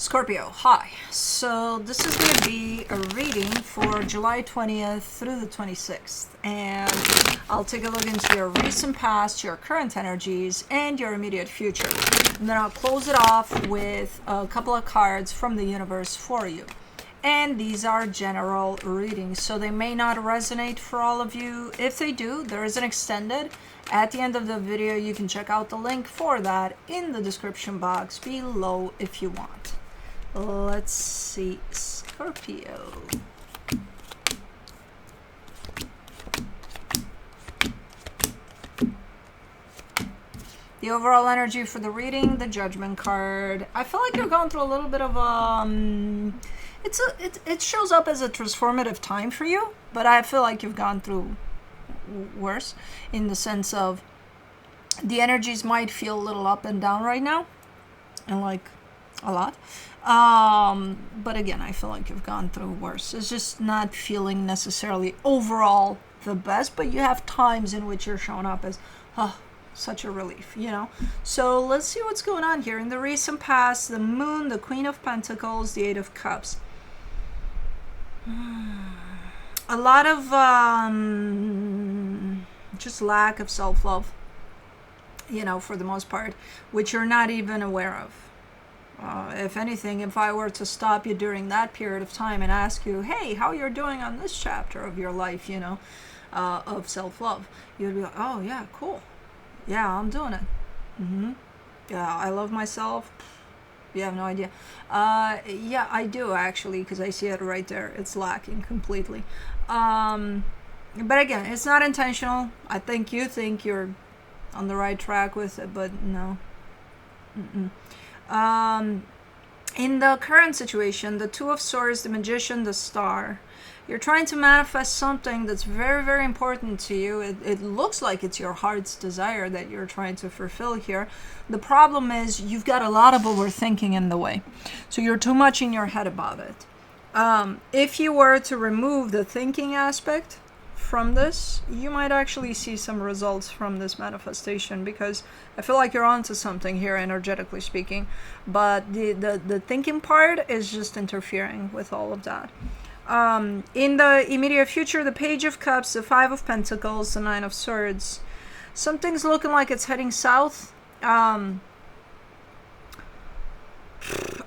Scorpio, hi. So this is going to be a reading for July 20th through the 26th. And I'll take a look into your recent past, your current energies, and your immediate future. And then I'll close it off with a couple of cards from the universe for you. And these are general readings, so they may not resonate for all of you. If they do, there is an extended. At the end of the video, you can check out the link for that in the description box below if you want. Let's see, Scorpio. The overall energy for the reading, the Judgment card. I feel like you're going through a little bit of it shows up as a transformative time for you, but I feel like you've gone through worse in the sense of the energies might feel a little up and down right now, and like a lot. But again, I feel like you've gone through worse. It's just not feeling necessarily overall the best, but you have times in which you're showing up as, such a relief, you know? So let's see what's going on here. In the recent past, the Moon, the Queen of Pentacles, the Eight of Cups. A lot of just lack of self-love, you know, for the most part, which you're not even aware of. If anything, if I were to stop you during that period of time and ask you, hey, how you're doing on this chapter of your life, you know, of self-love, you'd be like, oh, yeah, cool. Yeah, I'm doing it. Yeah, I love myself. You have no idea. Yeah, I do, actually, because I see it right there. It's lacking completely. But again, it's not intentional. I think you think you're on the right track with it, but no. In the current situation, the Two of Swords, the Magician, the Star, you're trying to manifest something that's very, very important to you. It looks like it's your heart's desire that you're trying to fulfill here. The problem is you've got a lot of overthinking in the way. So you're too much in your head about it. If you were to remove the thinking aspect from this, you might actually see some results from this manifestation, because I feel like you're onto something here, energetically speaking, but the thinking part is just interfering with all of that. In the immediate future, the Page of Cups, the Five of Pentacles, the Nine of Swords, something's looking like it's heading south.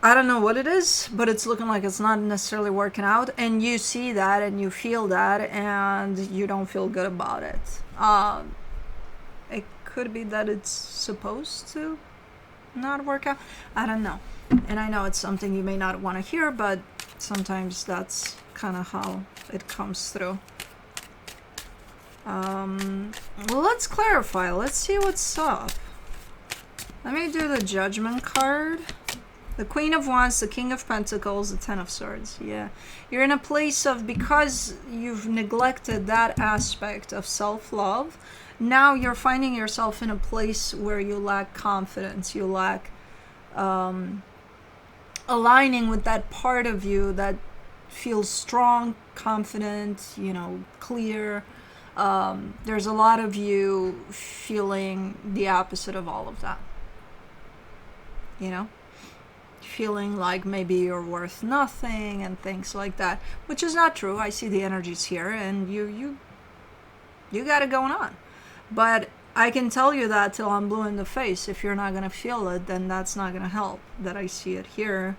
I don't know what it is, but it's looking like it's not necessarily working out, and you see that and you feel that and you don't feel good about it. It could be that it's supposed to not work out. I don't know. And I know it's something you may not want to hear, but sometimes that's kind of how it comes through. Well, let's clarify. Let's see what's up. Let me do the Judgment card. The Queen of Wands, the King of Pentacles, the Ten of Swords. Yeah. You're in a place of, because you've neglected that aspect of self-love, now you're finding yourself in a place where you lack confidence. You lack aligning with that part of you that feels strong, confident, you know, clear. There's a lot of you feeling the opposite of all of that. You know? Feeling like maybe you're worth nothing and things like that, which is not true. I see the energies here, and you got it going on. But I can tell you that till I'm blue in the face. If you're not going to feel it, then that's not going to help that I see it here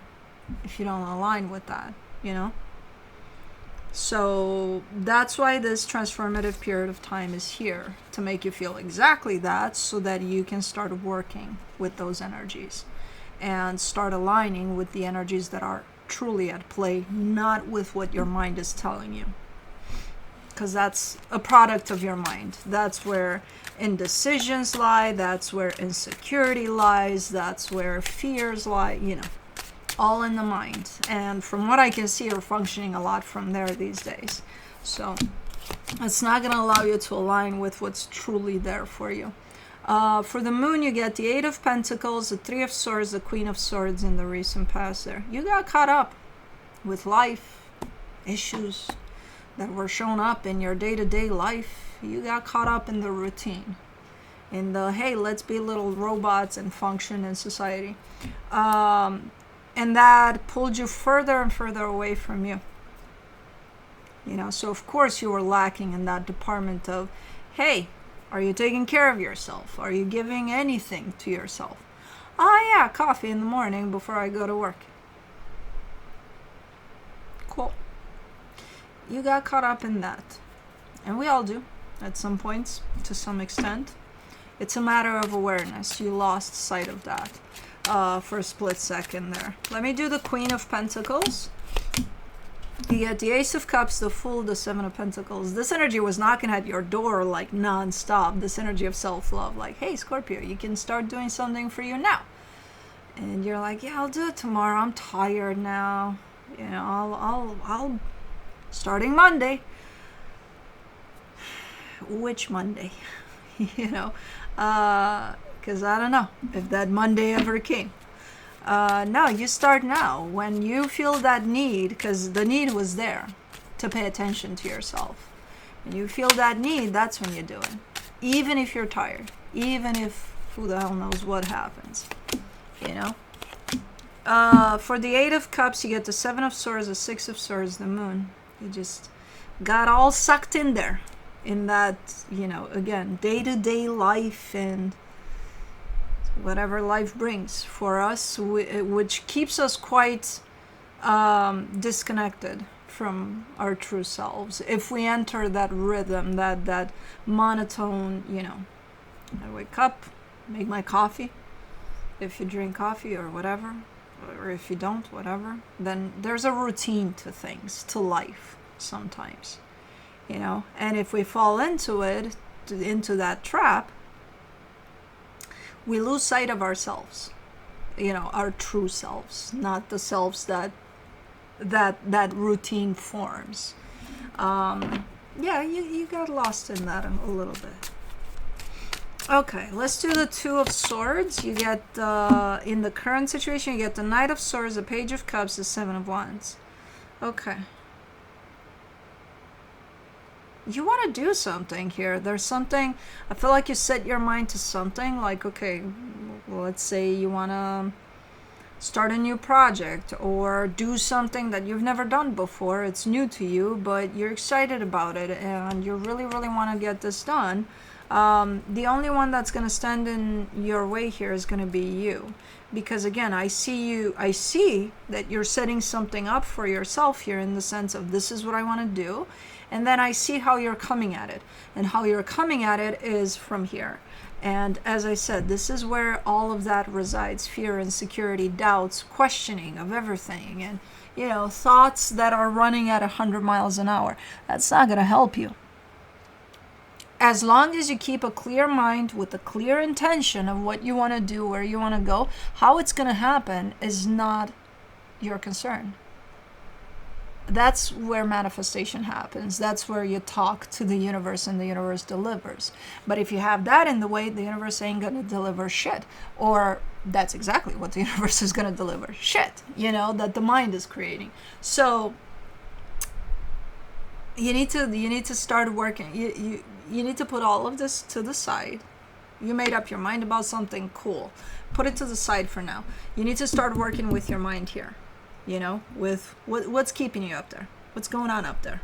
if you don't align with that, you know? So that's why this transformative period of time is here, to make you feel exactly that, so that you can start working with those energies and start aligning with the energies that are truly at play, not with what your mind is telling you. Because that's a product of your mind. That's where indecisions lie, that's where insecurity lies, that's where fears lie, you know, all in the mind. And from what I can see, you're functioning a lot from there these days. So it's not going to allow you to align with what's truly there for you. For the Moon, you get the Eight of Pentacles, the Three of Swords, the Queen of Swords in the recent past there. You got caught up with life issues that were shown up in your day-to-day life. You got caught up in the routine. In the, hey, let's be little robots and function in society. And that pulled you further and further away from you. So of course you were lacking in that department of, hey, are you taking care of yourself? Are you giving anything to yourself? Oh yeah, coffee in the morning before I go to work. Cool. You got caught up in that. And we all do, at some points, to some extent. It's a matter of awareness. You lost sight of that for a split second there. Let me do the Queen of Pentacles. You get the Ace of Cups, the Fool, the Seven of Pentacles. This energy was knocking at your door like non-stop. This energy of self-love. Like, hey, Scorpio, you can start doing something for you now. And you're like, yeah, I'll do it tomorrow. I'm tired now. I'll starting Monday. Which Monday? Because I don't know if that Monday ever came. No, you start now. When you feel that need, because the need was there to pay attention to yourself. When you feel that need, that's when you do it. Even if you're tired. Even if who the hell knows what happens. For the Eight of Cups, you get the Seven of Swords, the Six of Swords, the Moon. You just got all sucked in there. In that, again, day-to-day life and whatever life brings for us, which keeps us quite disconnected from our true selves. If we enter that rhythm, that monotone, I wake up, make my coffee. If you drink coffee or whatever, or if you don't, whatever, then there's a routine to things, to life sometimes. And if we fall into that trap, we lose sight of ourselves, our true selves, not the selves that routine forms. You got lost in that a little bit. Okay, let's do the Two of Swords. You get, in the current situation, you get the Knight of Swords, the Page of Cups, the Seven of Wands. Okay. You want to do something here. There's something, I feel like you set your mind to something, like, okay, well, let's say you want to start a new project or do something that you've never done before. It's new to you, but you're excited about it and you really, really want to get this done. The only one that's going to stand in your way here is going to be you. Because again, I see that you're setting something up for yourself here in the sense of this is what I want to do. And then I see how you're coming at it. And how you're coming at it is from here. And as I said, this is where all of that resides. Fear, insecurity, doubts, questioning of everything. And, thoughts that are running at 100 miles an hour. That's not going to help you. As long as you keep a clear mind with a clear intention of what you want to do, where you want to go, how it's going to happen is not your concern. That's where manifestation happens. That's where you talk to the universe and the universe delivers. But if you have that in the way, the universe ain't going to deliver shit. Or that's exactly what the universe is going to deliver. Shit, that the mind is creating. So you need to start working. You need to put all of this to the side. You made up your mind about something, cool. Put it to the side for now. You need to start working with your mind here. With what's keeping you up there? What's going on up there?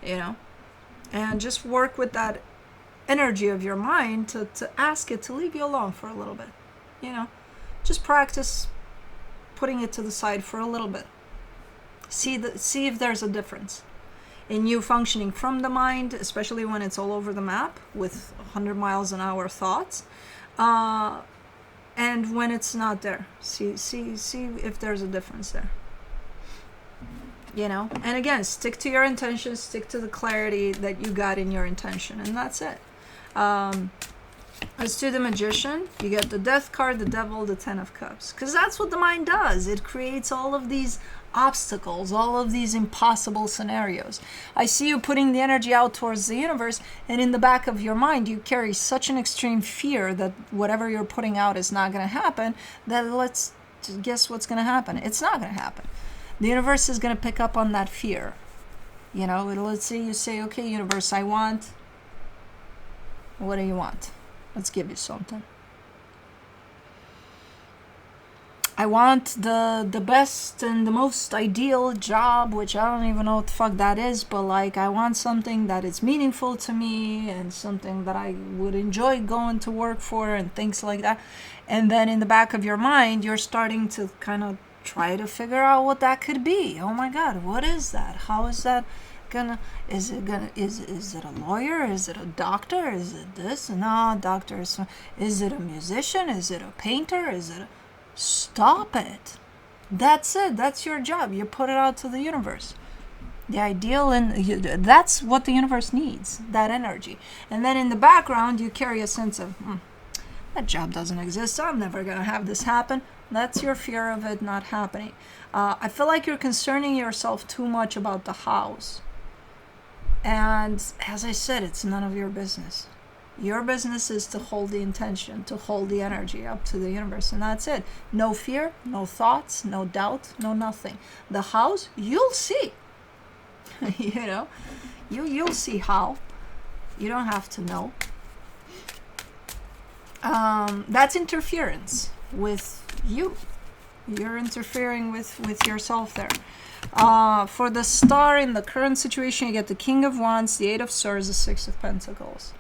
And just work with that energy of your mind to ask it to leave you alone for a little bit. Just practice putting it to the side for a little bit. See if there's a difference in you functioning from the mind, especially when it's all over the map with 100 miles an hour thoughts. And when it's not there, see if there's a difference there. And again, stick to your intention, stick to the clarity that you got in your intention, and that's it. Let's do the Magician. You get the Death card, the Devil, the Ten of Cups, because that's what the mind does. It creates all of these obstacles, all of these impossible scenarios. I see you putting the energy out towards the universe, and in the back of your mind you carry such an extreme fear that whatever you're putting out is not going to happen, that let's guess what's going to happen. It's not going to happen. The universe is going to pick up on that fear. Let's say you say, okay, universe, I want, what do you want? Let's give you something. I want the best and the most ideal job, which I don't even know what the fuck that is, but like I want something that is meaningful to me and something that I would enjoy going to work for and things like that. And then in the back of your mind, you're starting to kind of try to figure out what that could be. Oh my God, what is that? How is that gonna, is it a lawyer? Is it a doctor? Is it this? No, doctor is it a musician? Is it a painter? Is it a, stop it. That's it. That's your job. You put it out to the universe. The ideal, and that's what the universe needs, that energy. And then in the background, you carry a sense of, that job doesn't exist. I'm never going to have this happen. That's your fear of it not happening. I feel like you're concerning yourself too much about the house. And as I said, it's none of your business. Your business is to hold the intention, to hold the energy up to the universe, and that's it. No fear, no thoughts, no doubt, no nothing. The house, you'll see. You know, you'll see how. You don't have to know. That's interference with you. You're interfering with yourself there. For the star in the current situation, you get the King of Wands, the Eight of Swords, the Six of Pentacles.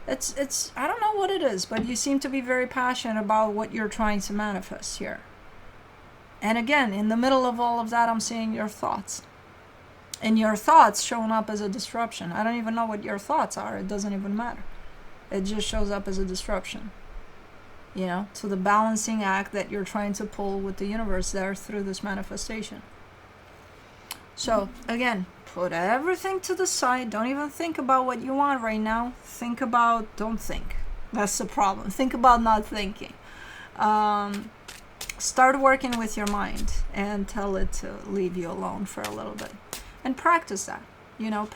It's I don't know what it is, but you seem to be very passionate about what you're trying to manifest here. And again, in the middle of all of that, I'm seeing your thoughts. And your thoughts showing up as a disruption. I don't even know what your thoughts are. It doesn't even matter. It just shows up as a disruption. You know, to the balancing act that you're trying to pull with the universe there through this manifestation. So, again, put everything to the side. Don't even think about what you want right now. Don't think. That's the problem. Think about not thinking. Start working with your mind and tell it to leave you alone for a little bit. And practice that. You know,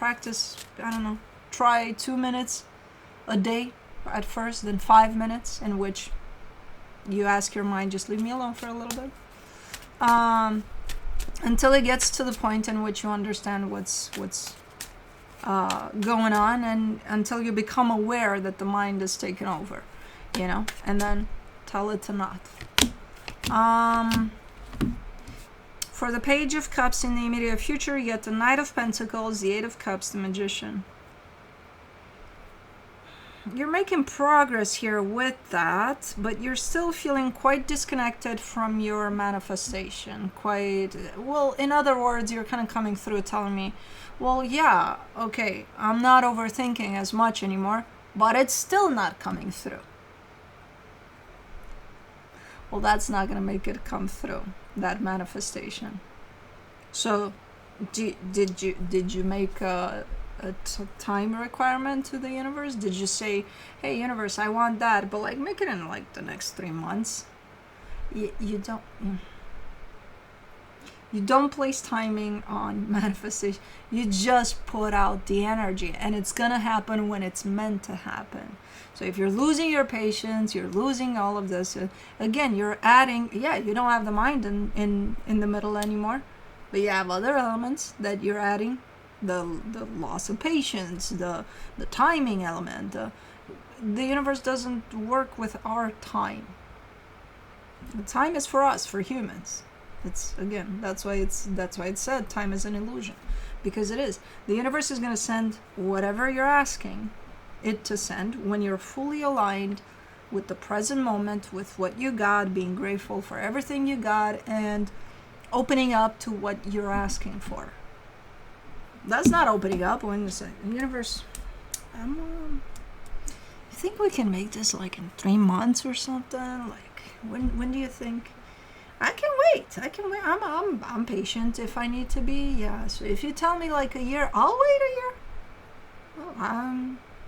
try 2 minutes a day at first, then 5 minutes in which you ask your mind, just leave me alone for a little bit. Until it gets to the point in which you understand what's going on, and until you become aware that the mind is taken over, you know, and then tell it to not. For the Page of Cups in the immediate future, you get the Knight of Pentacles, the Eight of Cups, the Magician. You're making progress here with that, but you're still feeling quite disconnected from your manifestation. In other words, you're kind of coming through telling me, well, yeah, okay, I'm not overthinking as much anymore, but it's still not coming through. Well, that's not going to make it come through, that manifestation. So, did you make a time requirement to the universe? Did you say, hey universe, I want that, but like make it in like the next 3 months? You don't place timing on manifestation. You just put out the energy, and it's gonna happen when it's meant to happen. So if you're losing your patience, you're losing all of this, again, you're adding, you don't have the mind in the middle anymore, but you have other elements that you're adding. The loss of patience, the timing element. The universe doesn't work with our time. The time is for us, for humans. It's, again, that's why it's said time is an illusion, because it is. The universe is going to send whatever you're asking it to send when you're fully aligned with the present moment, with what you got, being grateful for everything you got, and opening up to what you're asking for. That's not opening up when you say, universe, you think we can make this like in 3 months or something? Like, when do you think? I can wait. I'm patient if I need to be. Yeah. So if you tell me like a year, I'll wait a year. Well,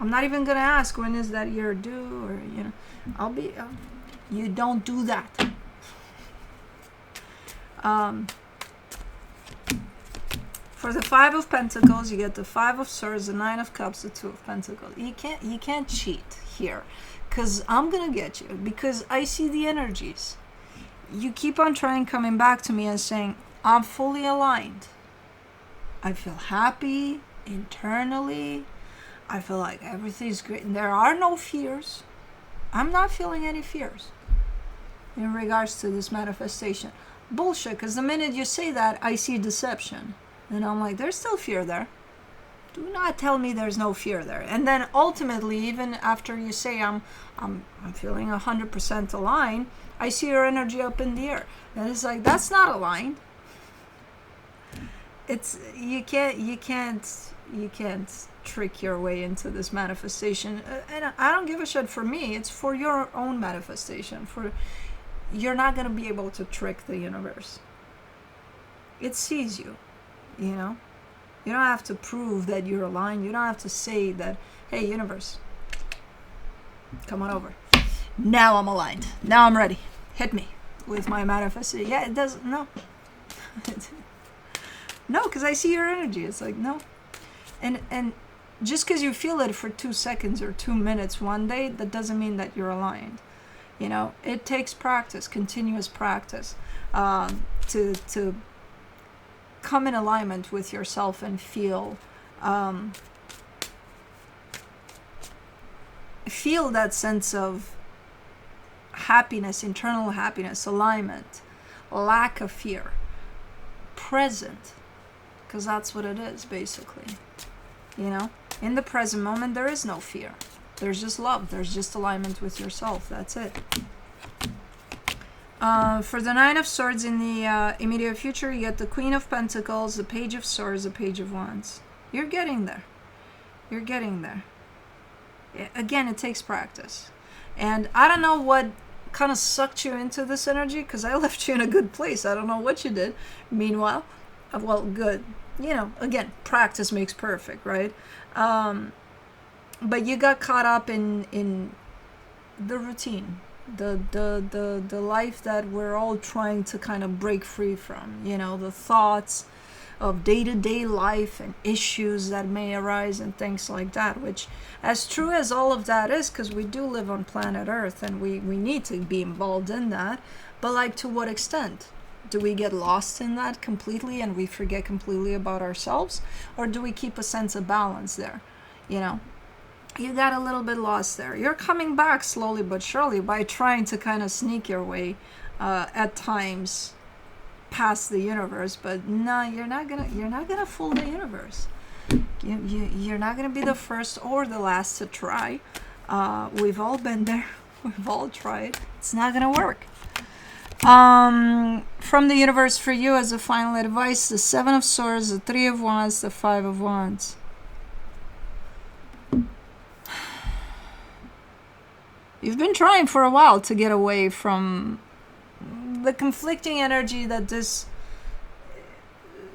I'm not even gonna ask when is that year due, or I'll be. You don't do that. For the Five of Pentacles, you get the Five of Swords, the Nine of Cups, the Two of Pentacles. You can't cheat here, because I'm gonna get you, because I see the energies. You keep on coming back to me and saying, I'm fully aligned. I feel happy internally. I feel like everything's great. There are no fears. I'm not feeling any fears. in regards to this manifestation. Bullshit, because the minute you say that, I see deception. And I'm like, there's still fear there. Do not tell me there's no fear there. And then ultimately, even after you say I'm feeling 100% aligned, I see your energy up in the air. And it's like, that's not aligned. It's you can't trick your way into this manifestation. And I don't give a shit. For me, it's for your own manifestation. You're not going to be able to trick the universe. It sees you, you know. You don't have to prove that you're aligned. You don't have to say that, hey, universe, come on over. Now I'm aligned. Now I'm ready. Hit me with my manifestation. Yeah, it doesn't. No. No, because I see your energy. It's like, no. And just because you feel it for 2 seconds or 2 minutes one day, that doesn't mean that you're aligned. You know, it takes practice, continuous practice, to come in alignment with yourself and feel that sense of happiness, internal happiness, alignment, lack of fear, present, because that's what it is, basically. You know, in the present moment, there is no fear. There's just love. There's just alignment with yourself. That's it. For the Nine of Swords in the immediate future, you get the Queen of Pentacles, the Page of Swords, the Page of Wands. You're getting there. You're getting there. Again, it takes practice. And I don't know what kind of sucked you into this energy, because I left you in a good place. I don't know what you did. Meanwhile, well, good. You know, again, practice makes perfect, right? But you got caught up in the routine, the life that we're all trying to kind of break free from. You know, the thoughts of day-to-day life and issues that may arise and things like that, which, as true as all of that is, because we do live on planet Earth and we need to be involved in that, but like, to what extent? Do we get lost in that completely and we forget completely about ourselves? Or do we keep a sense of balance there? You know, you got a little bit lost there. You're coming back slowly but surely by trying to kind of sneak your way at times past the universe. But no, you're not gonna fool the universe. You're not gonna be the first or the last to try. We've all been there. We've all tried. It's not gonna work. From the universe for you as a final advice, the Seven of Swords, the Three of Wands, the Five of Wands. You've been trying for a while to get away from the conflicting energy that this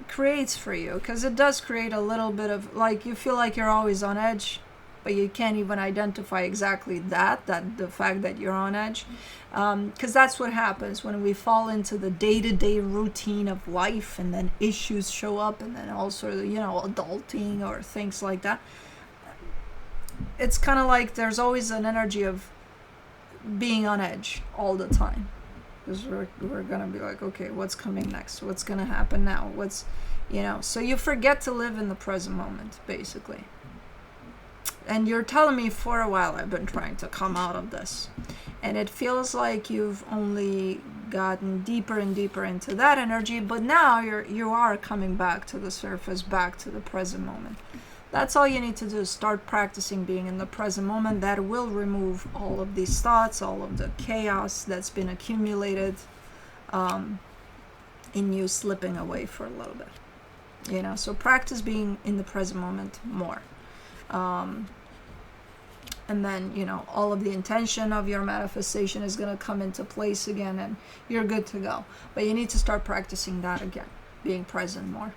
creates for you, because it does create a little bit of, like, you feel like you're always on edge, but you can't even identify exactly that the fact that you're on edge, because that's what happens when we fall into the day-to-day routine of life, and then issues show up, and then all sort of, you know, adulting or things like that. It's kind of like there's always an energy of being on edge all the time, because we're gonna be like, okay, what's coming next? What's gonna happen now? What's, you know, so you forget to live in the present moment, basically. And you're telling me for a while I've been trying to come out of this, and it feels like you've only gotten deeper and deeper into that energy, but now you are coming back to the surface, back to the present moment. That's all you need to do, is start practicing being in the present moment. That will remove all of these thoughts, all of the chaos that's been accumulated in you slipping away for a little bit. You know, so practice being in the present moment more. And then, you know, all of the intention of your manifestation is going to come into place again, and you're good to go. But you need to start practicing that again, being present more.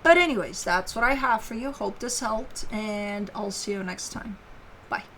But anyways, that's what I have for you. Hope this helped, and I'll see you next time. Bye.